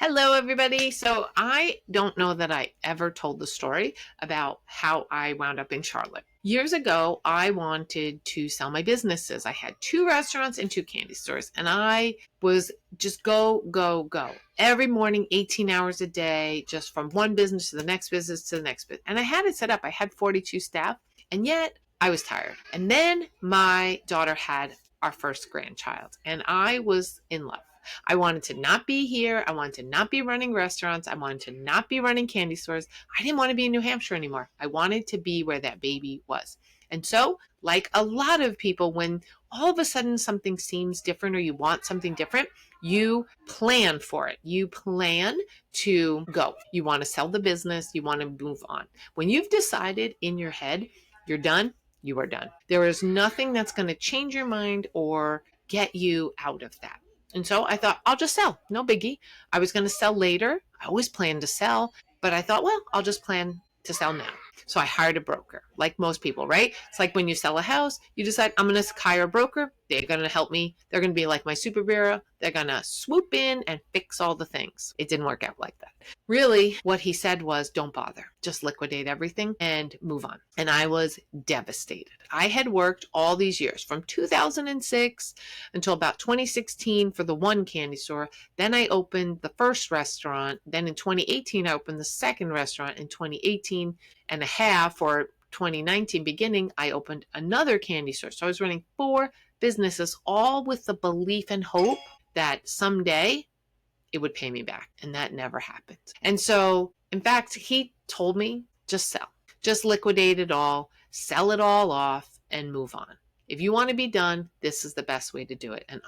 Hello, everybody. So I don't know that I ever told the story about how I wound up in Charlotte. Years ago, I wanted to sell my businesses. I had 2 restaurants and 2 candy stores, and I was just go, go, go. Every morning, 18 hours a day, just from one business to the next business to the next business. And I had it set up. I had 42 staff, and yet I was tired. And then my daughter had our first grandchild, and I was in love. I wanted to not be here. I wanted to not be running restaurants. I wanted to not be running candy stores. I didn't want to be in New Hampshire anymore. I wanted to be where that baby was. And so, like a lot of people, when all of a sudden something seems different or you want something different, you plan for it. You plan to go. You want to sell the business. You want to move on. When you've decided in your head you're done, you are done. There is nothing that's going to change your mind or get you out of that. And so I thought, I'll just sell. No biggie. I was going to sell later. I always planned to sell, but I thought, well, I'll just plan to sell now. So I hired a broker, like most people, right? It's like when you sell a house, you decide, I'm going to hire a broker. They're going to help me. They're going to be like my superhero. They're going to swoop in and fix all the things. It didn't work out like that. Really, what he said was, don't bother. Just liquidate everything and move on. And I was devastated. I had worked all these years from 2006 until about 2016 for the one candy store. Then I opened the first restaurant. Then in 2018, I opened the second restaurant. In 2018 and a half, or 2019 beginning, I opened another candy store. So I was running 4 businesses, all with the belief and hope that someday it would pay me back. And that never happened. And so, in fact, he told me, just sell, just liquidate it all, sell it all off and move on. If you want to be done, this is the best way to do it. And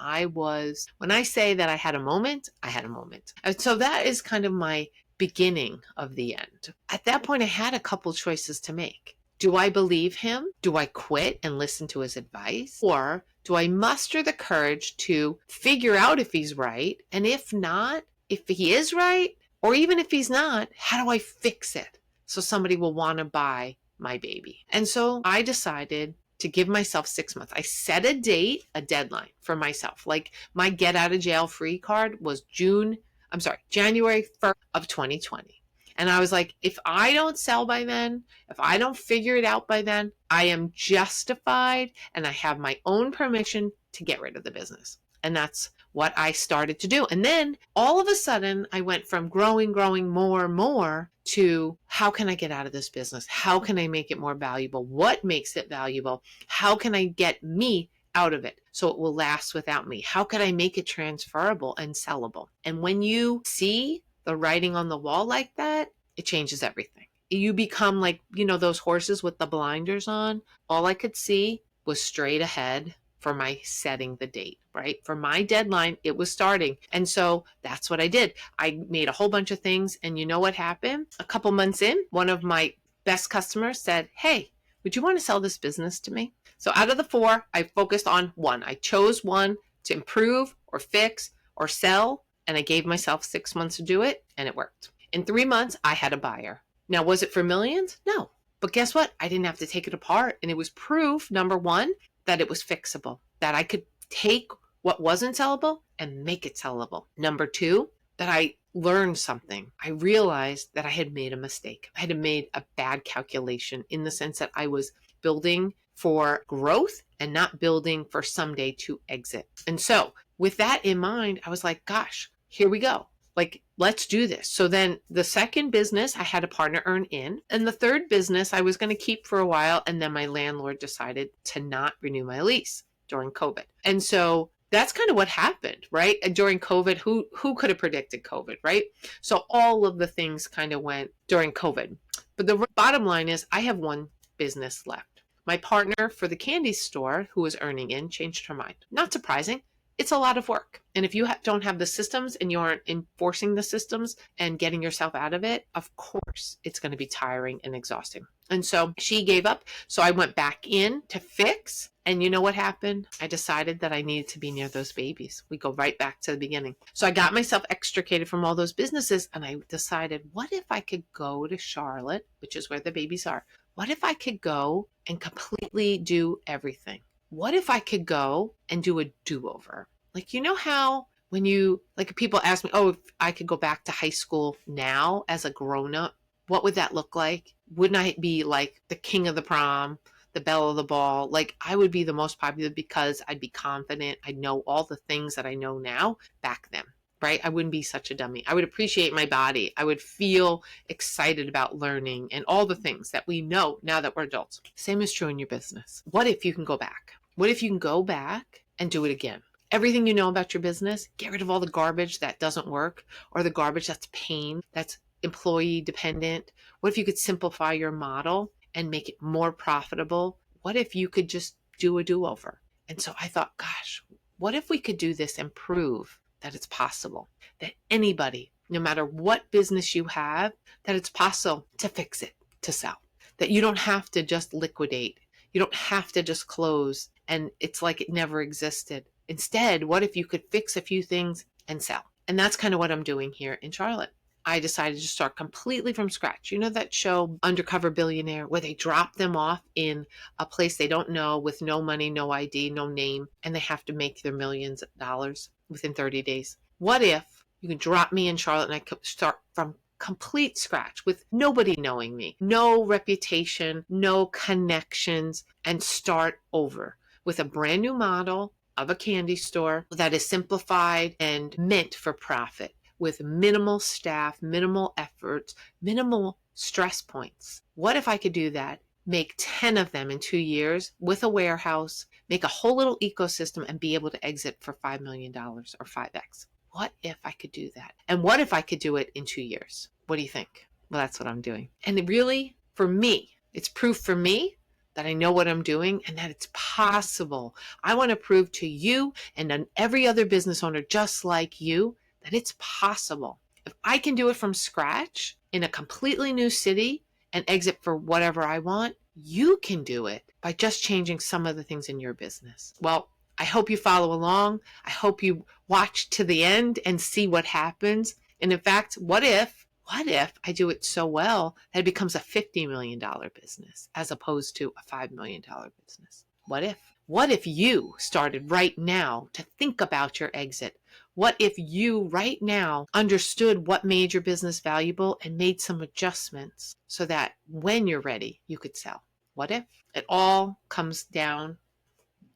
when I say that I had a moment, I had a moment. And so that is kind of my beginning of the end. At that point, I had a couple choices to make. Do I believe him? Do I quit and listen to his advice? Or do I muster the courage to figure out if he's right? And if not, if he is right, or even if he's not, how do I fix it so somebody will want to buy my baby? And so I decided to give myself 6 months. I set a date, a deadline for myself. Like my get out of jail free card was January 1st of 2020. And I was like, if I don't sell by then, if I don't figure it out by then, I am justified and I have my own permission to get rid of the business. And that's what I started to do. And then all of a sudden I went from growing more to how can I get out of this business? How can I make it more valuable? What makes it valuable? How can I get me out of it so it will last without me? How can I make it transferable and sellable? And when you see the writing on the wall like that, it changes everything. You become like, those horses with the blinders on. All I could see was straight ahead for my setting the date, right? For my deadline, it was starting. And so that's what I did. I made a whole bunch of things. And you know what happened? A couple months in, one of my best customers said, hey, would you want to sell this business to me? So out of the 4, I focused on one. I chose one to improve or fix or sell. And I gave myself 6 months to do it, and it worked. In 3 months, I had a buyer. Now, was it for millions? No. But guess what? I didn't have to take it apart. And it was proof, number 1, that it was fixable, that I could take what wasn't sellable and make it sellable. Number 2, that I learned something. I realized that I had made a mistake. I had made a bad calculation in the sense that I was building for growth and not building for someday to exit. And so with that in mind, I was like, gosh, here we go. Like, let's do this. So then the second business, I had a partner earn in. And the third business, I was going to keep for a while. And then my landlord decided to not renew my lease during COVID. And so that's kind of what happened, right? And during COVID, who could have predicted COVID, right? So all of the things kind of went during COVID. But the bottom line is I have one business left. My partner for the candy store who was earning in changed her mind. Not surprising. It's a lot of work. And if you don't have the systems and you aren't enforcing the systems and getting yourself out of it, of course, it's going to be tiring and exhausting. And so she gave up. So I went back in to fix. And you know what happened? I decided that I needed to be near those babies. We go right back to the beginning. So I got myself extricated from all those businesses. And I decided, what if I could go to Charlotte, which is where the babies are? What if I could go and completely do everything? What if I could go and do a do-over? Like, you know how When you, like, people ask me, oh, if I could go back to high school now as a grown up, what would that look like? Wouldn't I be like the king of the prom, the belle of the ball? Like, I would be the most popular because I'd be confident. I'd know all the things that I know now back then, right? I wouldn't be such a dummy. I would appreciate my body. I would feel excited about learning and all the things that we know now that we're adults. Same is true in your business. What if you can go back? What if you can go back and do it again? Everything you know about your business, get rid of all the garbage that doesn't work, or the garbage that's pain, that's employee dependent. What if you could simplify your model and make it more profitable? What if you could just do a do-over? And so I thought, gosh, what if we could do this and prove that it's possible, that anybody, no matter what business you have, that it's possible to fix it, to sell, that you don't have to just liquidate. You don't have to just close and it's like it never existed. Instead, what if you could fix a few things and sell? And that's kind of what I'm doing here in Charlotte. I decided to start completely from scratch. You know that show Undercover Billionaire, where they drop them off in a place they don't know with no money, no ID, no name, and they have to make their millions of dollars within 30 days? What if you could drop me in Charlotte and I could start from complete scratch with nobody knowing me, no reputation, no connections, and start over with a brand new model of a candy store that is simplified and meant for profit, with minimal staff, minimal efforts, minimal stress points? What if I could do that, make 10 of them in 2 years with a warehouse, make a whole little ecosystem, and be able to exit for $5 million or 5x? What if I could do that? And what if I could do it in 2 years? What do you think? Well, that's what I'm doing. And really, for me, it's proof for me that I know what I'm doing and that it's possible. I want to prove to you and every other business owner just like you that it's possible. If I can do it from scratch in a completely new city and exit for whatever I want, you can do it by just changing some of the things in your business. Well, I hope you follow along. I hope you watch to the end and see what happens. And in fact, what if I do it so well that it becomes a $50 million business as opposed to a $5 million business? What if? What if you started right now to think about your exit? What if you right now understood what made your business valuable and made some adjustments so that when you're ready, you could sell? What if? It all comes down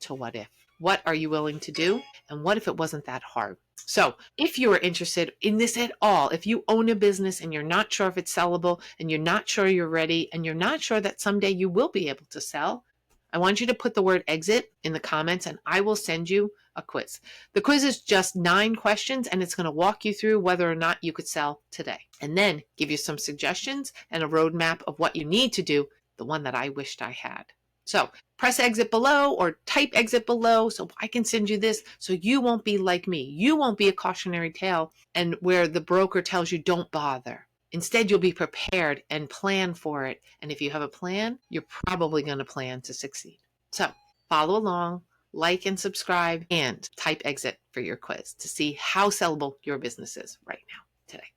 to what if. What are you willing to do? And what if it wasn't that hard? So if you are interested in this at all, if you own a business and you're not sure if it's sellable and you're not sure you're ready and you're not sure that someday you will be able to sell, I want you to put the word exit in the comments and I will send you a quiz. The quiz is just 9 questions and it's going to walk you through whether or not you could sell today and then give you some suggestions and a roadmap of what you need to do, the one that I wished I had. So press exit below or type exit below so I can send you this so you won't be like me. You won't be a cautionary tale and where the broker tells you don't bother. Instead, you'll be prepared and plan for it. And if you have a plan, you're probably going to plan to succeed. So follow along, like and subscribe, and type exit for your quiz to see how sellable your business is right now, today.